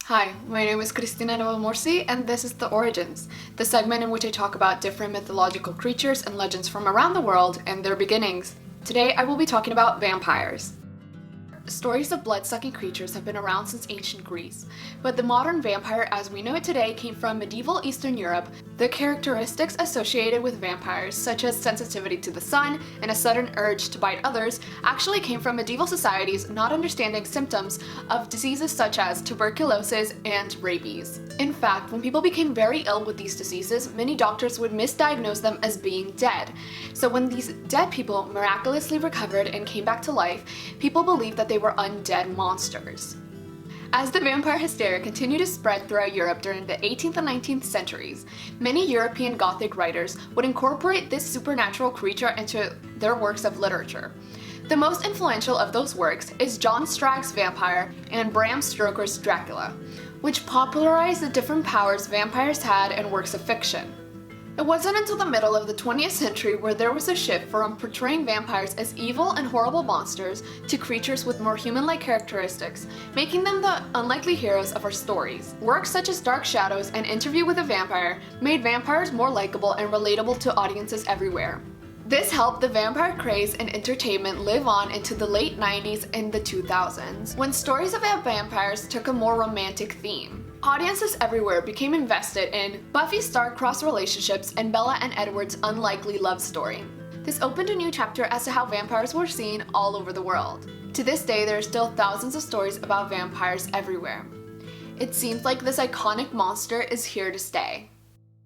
Hi, my name is Cristina Novalmorsi, and this is The Origins, the segment in which I talk about different mythological creatures and legends from around the world and their beginnings. Today I will be talking about vampires. Stories of blood-sucking creatures have been around since ancient Greece, but the modern vampire as we know it today came from medieval Eastern Europe. The characteristics associated with vampires, such as sensitivity to the sun and a sudden urge to bite others, actually came from medieval societies not understanding symptoms of diseases such as tuberculosis and rabies. In fact, when people became very ill with these diseases, many doctors would misdiagnose them as being dead. So when these dead people miraculously recovered and came back to life, people believed that they were undead monsters. As the vampire hysteria continued to spread throughout Europe during the 18th and 19th centuries, many European Gothic writers would incorporate this supernatural creature into their works of literature. The most influential of those works is John Strack's Vampire and Bram Stoker's Dracula, which popularized the different powers vampires had in works of fiction. It wasn't until the middle of the 20th century where there was a shift from portraying vampires as evil and horrible monsters to creatures with more human-like characteristics, making them the unlikely heroes of our stories. Works such as Dark Shadows and Interview with a Vampire made vampires more likable and relatable to audiences everywhere. This helped the vampire craze and entertainment live on into the late 90s and the 2000s, when stories about vampires took a more romantic theme. Audiences everywhere became invested in Buffy star-crossed relationships and Bella and Edward's unlikely love story. This opened a new chapter as to how vampires were seen all over the world. To this day, there are still thousands of stories about vampires everywhere. It seems like this iconic monster is here to stay.